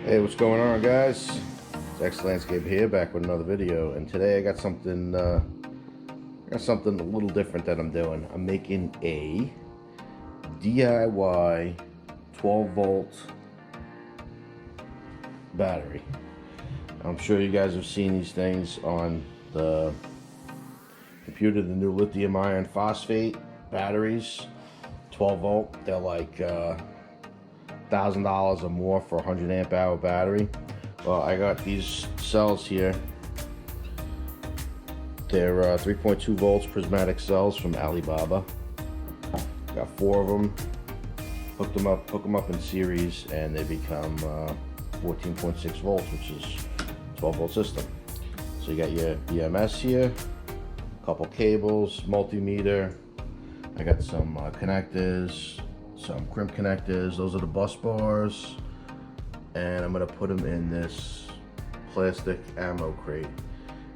Hey, what's going on, guys? It's X Landscape here, back with another video, and today I got something a little different that I'm doing. I'm making a DIY 12-volt battery. I'm sure you guys have seen these things on the computer, the new lithium iron phosphate batteries, 12-volt. They're like $1,000 or more for a 100 amp hour battery. Well, I got these cells here. They're 3.2 volts prismatic cells from Alibaba. Got 4 of them. Hook them up in series, and they become 14.6 volts, which is 12-volt system. So you got your EMS here, a couple cables, multimeter. I got some connectors, some crimp connectors. Those are the bus bars, and I'm gonna put them in this plastic ammo crate.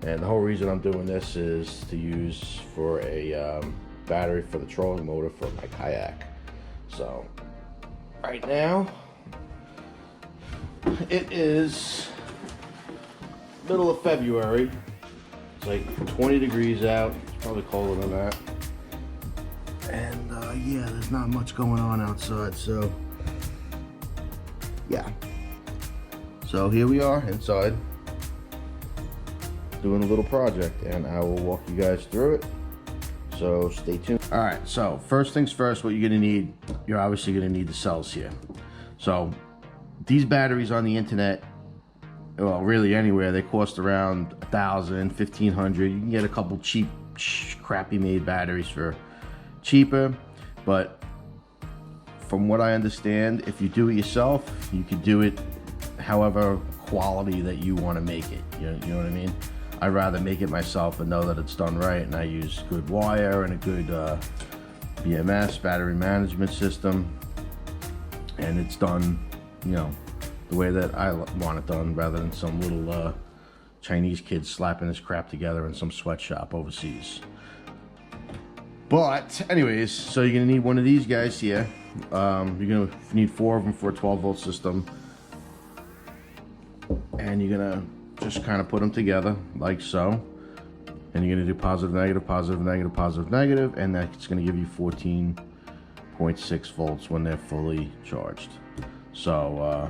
And the whole reason I'm doing this is to use for a battery for the trolling motor for my kayak. So right now it is middle of February. It's like 20 degrees out. It's probably colder than that. And yeah, there's not much going on outside, so yeah. So here we are inside doing a little project, and I will walk you guys through it, so stay tuned. All right, so first things first, what you're gonna need, you're obviously gonna need the cells here. So these batteries on the internet, well, really anywhere, they cost around $1,000, $1,500. You can get a couple cheap, crappy made batteries for cheaper, but from what I understand, if you do it yourself, you could do it however quality that you want to make it. You know what I mean? I'd rather make it myself and know that it's done right, and I use good wire and a good BMS, battery management system, and it's done, you know, the way that I want it done, rather than some little Chinese kid slapping this crap together in some sweatshop overseas. But anyways, so you're gonna need one of these guys here. You're gonna need 4 of them for a 12-volt system, and you're gonna just kind of put them together like so, and you're gonna do positive, negative, positive, negative, positive, negative, and that's gonna give you 14.6 volts when they're fully charged. So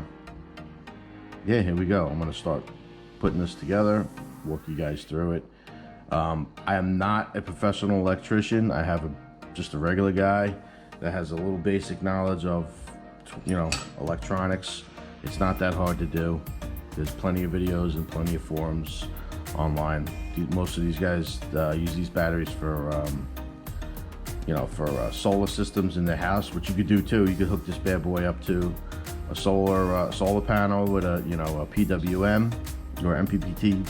yeah, here we go. I'm gonna start putting this together, walk you guys through it. I am not a professional electrician. I have just a regular guy that has a little basic knowledge of, you know, electronics. It's not that hard to do. There's plenty of videos and plenty of forums online. Most of these guys use these batteries for, you know, for solar systems in their house, which you could do too. You could hook this bad boy up to a solar panel with a, you know, a PWM or MPPT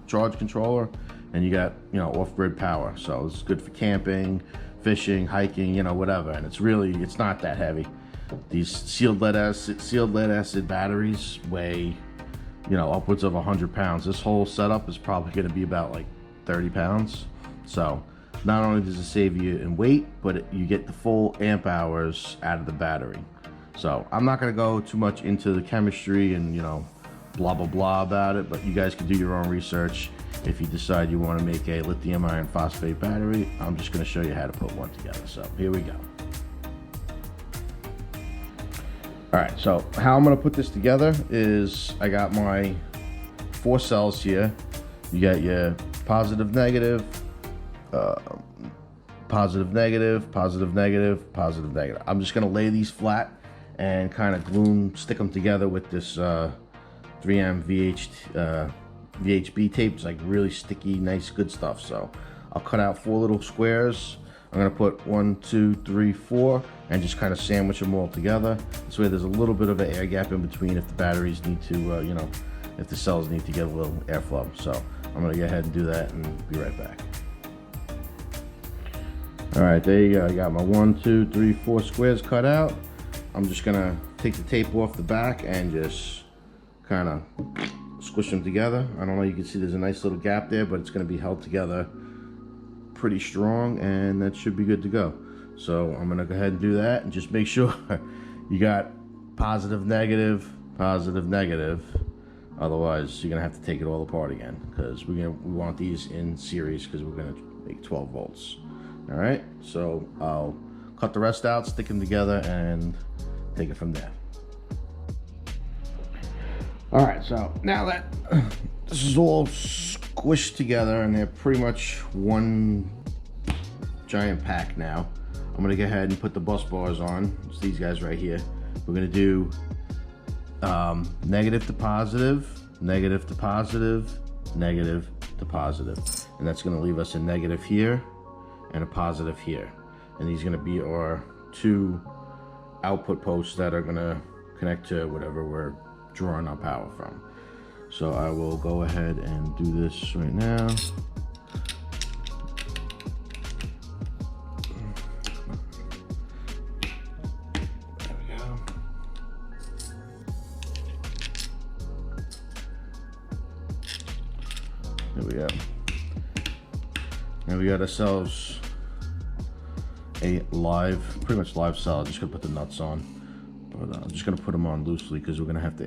charge controller, and you got, you know, off-grid power. So it's good for camping, fishing, hiking, you know, whatever. And it's not that heavy. These sealed lead acid batteries weigh, you know, upwards of 100 pounds. This whole setup is probably going to be about like 30 pounds. So not only does it save you in weight, but you get the full amp hours out of the battery. So I'm not going to go too much into the chemistry and, you know, blah blah blah about it, but you guys can do your own research if you decide you want to make a lithium iron phosphate battery. I'm just going to show you how to put one together. So here we go. All right, so how I'm going to put this together is I got my 4 cells here. You got your positive, negative, positive, negative, positive, negative, positive, negative. I'm just going to lay these flat and kind of stick them together with this 3M VHB tape. It's like really sticky, nice, good stuff. So I'll cut out 4 little squares. I'm gonna put 1, 2, 3, 4, and just kind of sandwich them all together. This way there's a little bit of an air gap in between if the batteries need to, you know, if the cells need to get a little airflow. So I'm gonna go ahead and do that and be right back. All right, there you go. I got my 1, 2, 3, 4 squares cut out. I'm just gonna take the tape off the back and just kind of squish them together. I don't know, you can see there's a nice little gap there, but it's going to be held together pretty strong, and that should be good to go. So I'm going to go ahead and do that, and just make sure you got positive, negative, positive, negative. Otherwise, you're gonna have to take it all apart again, because we want these in series, because we're gonna make 12 volts. All right, so I'll cut the rest out, stick them together, and take it from there. All right, so now that this is all squished together and they're pretty much one giant pack now, I'm gonna go ahead and put the bus bars on. It's these guys right here. We're gonna do negative to positive, negative to positive, negative to positive. And that's gonna leave us a negative here and a positive here. And these are gonna be our two output posts that are gonna connect to whatever we're drawing our power from. So I will go ahead and do this right now. There we go. Now we got ourselves a pretty much live cell. Just gonna put the nuts on, but I'm just gonna put them on loosely because we're gonna have to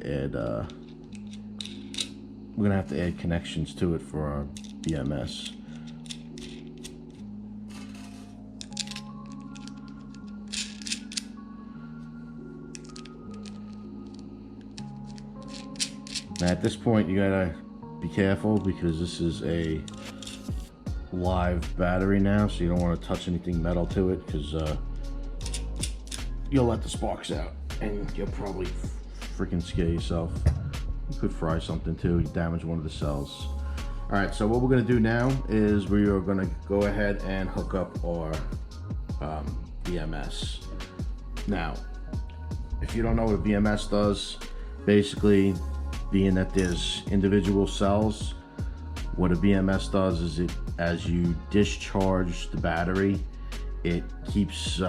add connections to it for our BMS. Now at this point, you gotta be careful because this is a live battery now, so you don't want to touch anything metal to it, because you'll let the sparks out and you'll probably freaking scare yourself. You could fry something too, you damage one of the cells. All right, so what we're going to do now is we are going to go ahead and hook up our BMS. Now, if you don't know what a BMS does, basically, being that there's individual cells, what a BMS does is as you discharge the battery, it keeps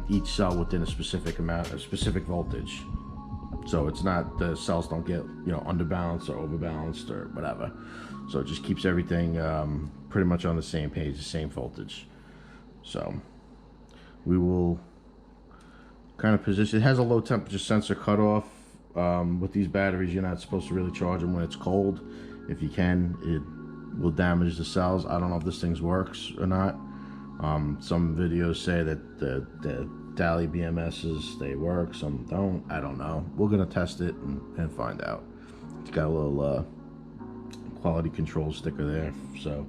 each cell within a specific voltage. So it's not, the cells don't get, underbalanced or overbalanced or whatever. So it just keeps everything pretty much on the same page, the same voltage. So we will kind of position. It has a low temperature sensor cutoff. With these batteries, you're not supposed to really charge them when it's cold. If you can, it will damage the cells. I don't know if this thing works or not. Some videos say that the Dali BMSs, they work, some don't. I don't know. We're gonna test it and find out. It's got a little quality control sticker there, so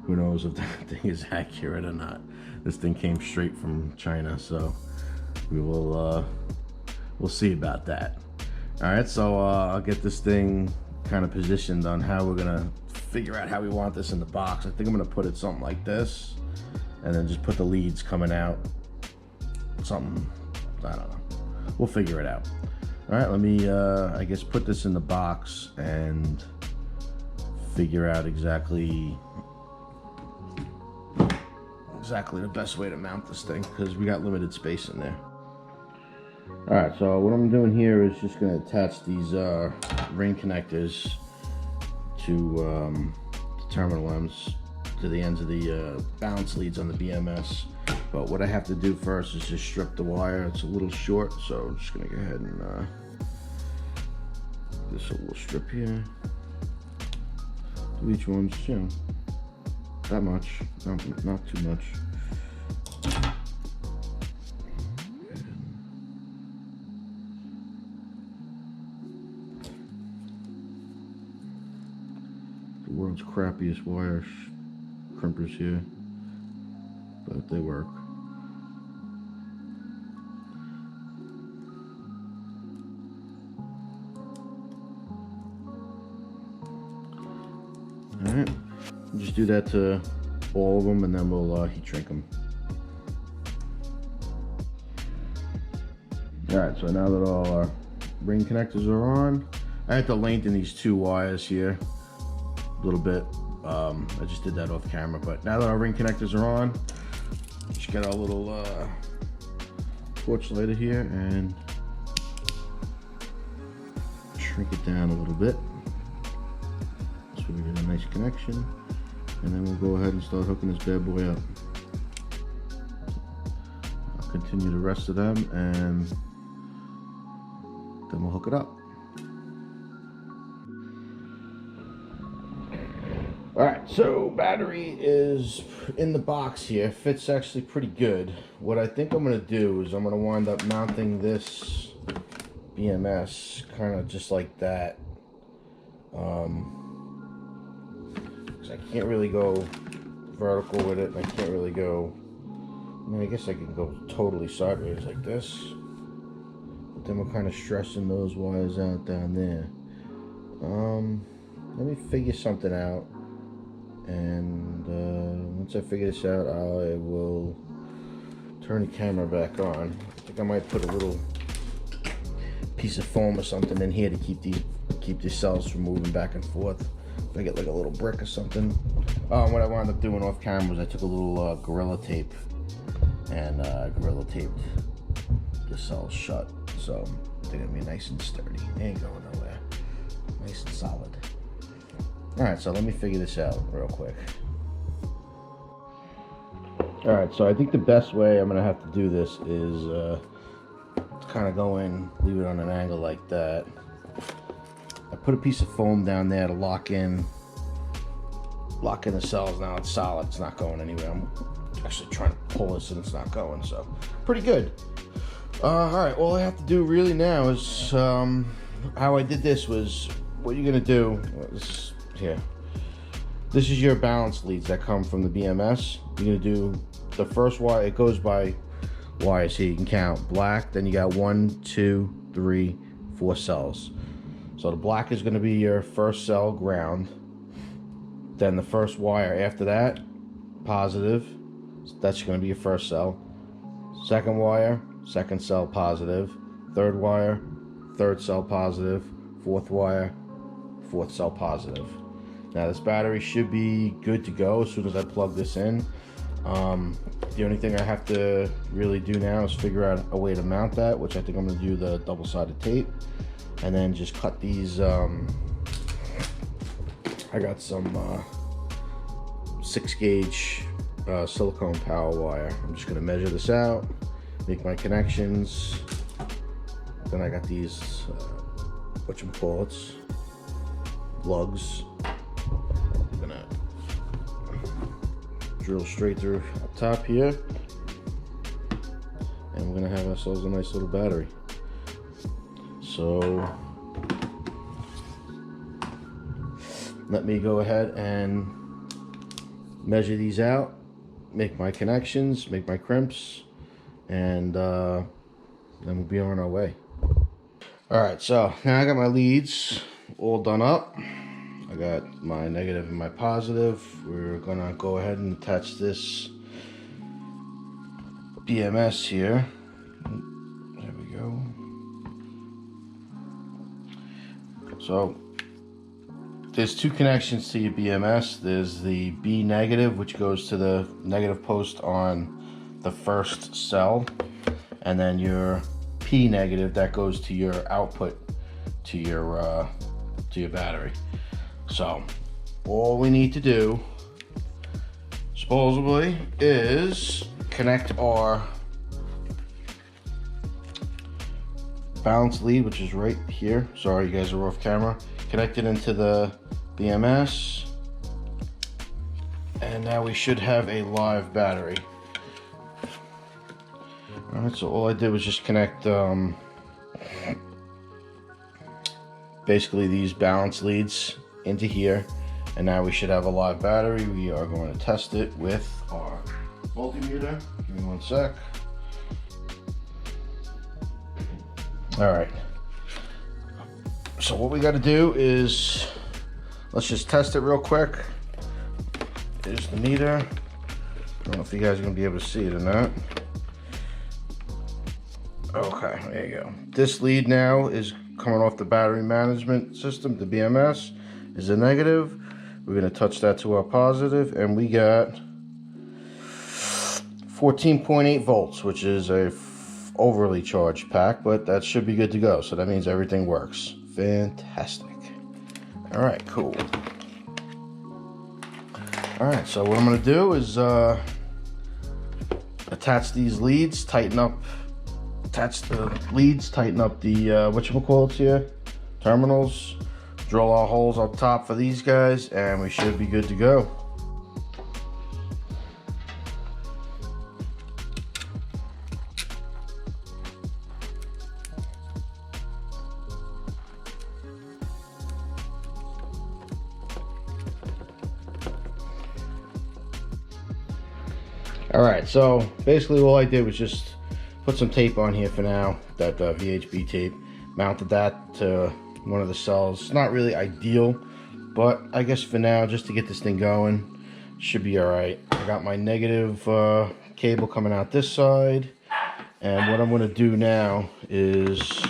who knows if that thing is accurate or not. This thing came straight from China, so we'll see about that. All right, so I'll get this thing kind of positioned on how we're gonna figure out how we want this in the box. I think I'm gonna put it something like this, and then just put the leads coming out. Something, I don't know. We'll figure it out. All right, let me, I guess, put this in the box and figure out exactly the best way to mount this thing, because we got limited space in there. All right, so what I'm doing here is just going to attach these ring connectors to the terminal ends, to the ends of the balance leads on the BMS. But what I have to do first is just strip the wire. It's a little short, so I'm just going to go ahead and this a little strip here. Do each one's, that much, not too much. World's crappiest wire crimpers here, but they work. All right, just do that to all of them, and then we'll heat shrink them. All right, so now that all our ring connectors are on, I had to lengthen these two wires here a little bit. I just did that off camera, but now that our ring connectors are on, just got our little torch lighter here and shrink it down a little bit so we get a nice connection, and then we'll go ahead and start hooking this bad boy up. I'll continue the rest of them and then we'll hook it up. So battery is in the box here. Fits actually pretty good. What I think I'm gonna do is I'm gonna wind up mounting this BMS kind of just like that. 'Cause I can't really go vertical with it. I can't really go, I mean, I guess I can go totally sideways like this. But then we're kind of stressing those wires out down there. Let me figure something out. And once I figure this out, I will turn the camera back on. I think I might put a little piece of foam or something in here to keep the cells from moving back and forth. If I get like a little brick or something. What I wound up doing off camera was I took a little Gorilla Tape and Gorilla taped the cells shut. So they're gonna be nice and sturdy. They ain't going nowhere. Nice and solid. Alright, so let me figure this out real quick. Alright, so I think the best way I'm going to have to do this is kind of go in, leave it on an angle like that. I put a piece of foam down there to lock in the cells. Now it's solid, it's not going anywhere. I'm actually trying to pull this and it's not going, so pretty good. Alright, all I have to do really now is, how I did this was, what you're going to do is, here, this is your balance leads that come from the BMS. You're gonna do the first wire. It goes by wires here. You can count black. Then you got 1, 2, 3, 4 cells. So the black is gonna be your first cell, ground. Then the first wire after that, positive. That's gonna be your first cell. Second wire, second cell, positive. Third wire, third cell, positive. Fourth wire, fourth cell, positive. Now this battery should be good to go as soon as I plug this in. The only thing I have to really do now is figure out a way to mount that, which I think I'm going to do the double-sided tape, and then just cut these. I got some 6-gauge silicone power wire. I'm just going to measure this out, make my connections. Then I got these whatchamacallits, lugs. I'm gonna drill straight through up top here, and we're gonna have ourselves a nice little battery. So let me go ahead and measure these out, make my connections, make my crimps, and then we'll be on our way. Alright, so now I got my leads all done up. I got my negative and my positive. We're gonna go ahead and attach this BMS here. There we go. So there's two connections to your BMS. There's the B negative, which goes to the negative post on the first cell, and then your P negative that goes to your output to your battery. So all we need to do supposedly is connect our balance lead, which is right here. Sorry, you guys are off camera. Connect it into the BMS, and now we should have a live battery. Alright, so all I did was just connect basically these balance leads into here, and now we should have a live battery. We are going to test it with our multimeter. Give me one sec. Alright, so what we got to do is, let's just test it real quick. Here's the meter. I don't know if you guys are going to be able to see it or not. Okay, there you go. This lead now is coming off the battery management system. The BMS is a negative. We're going to touch that to our positive, and we got 14.8 volts, which is a overly charged pack, but that should be good to go. So that means everything works. Fantastic. All right, cool. All right, so what I'm going to do is attach these leads, attach the leads, tighten up the whatchamacallits here, terminals Drill our holes up top for these guys, and we should be good to go. Alright, so basically all I did was just put some tape on here for now, that VHB tape. Mounted that to one of the cells. It's not really ideal, but I guess for now, just to get this thing going, should be alright. I got my negative cable coming out this side, and what I'm going to do now is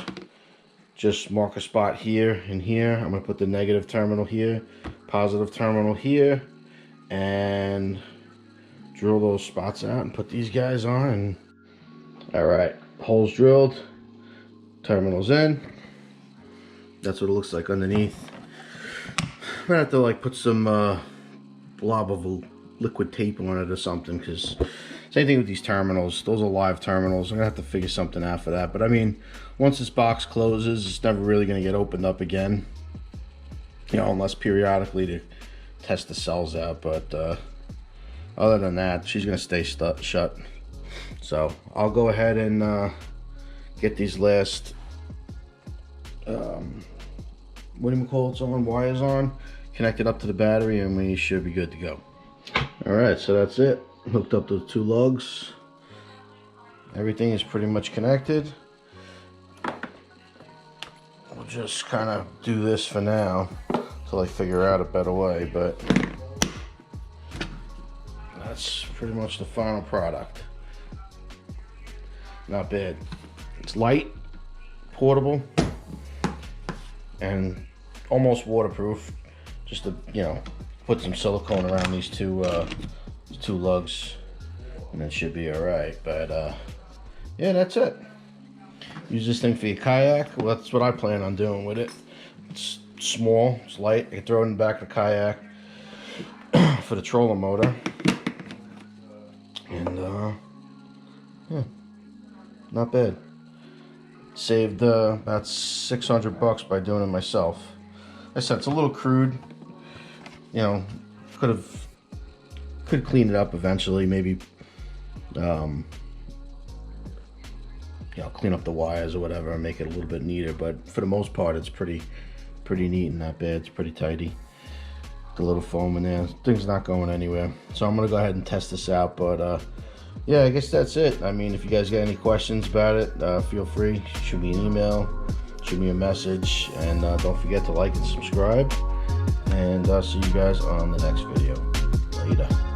just mark a spot here and here. I'm going to put the negative terminal here, positive terminal here, and drill those spots out and put these guys on. And alright, holes drilled, terminals in. That's what it looks like underneath. I'm gonna have to like put some blob of liquid tape on it or something, because same thing with these terminals. Those are live terminals. I'm gonna have to figure something out for that. But I mean, once this box closes, it's never really gonna get opened up again, you know, unless periodically to test the cells out. But other than that, she's gonna stay shut. So I'll go ahead and get these last wires on, connected up to the battery, and we should be good to go. Alright, so that's it. Hooked up the two lugs. Everything is pretty much connected. We'll just kind of do this for now until I figure out a better way, but that's pretty much the final product. Not bad. It's light, portable, and almost waterproof. Just to, you know, put some silicone around these two lugs, and it should be all right. But yeah, that's it. Use this thing for your kayak. Well, that's what I plan on doing with it. It's small, it's light. I can throw it in the back of the kayak for the trolling motor. And yeah, not bad. Saved about $600 by doing it myself. Like I said, it's a little crude. You know, could clean it up eventually. Maybe, you know, clean up the wires or whatever and make it a little bit neater. But for the most part, it's pretty neat and not bad. It's pretty tidy. The little foam in there. Thing's not going anywhere. So I'm gonna go ahead and test this out. But yeah, I guess that's it. I mean, if you guys got any questions about it, feel free. Shoot me an email, shoot me a message, and don't forget to like and subscribe. And I'll see you guys on the next video. Later.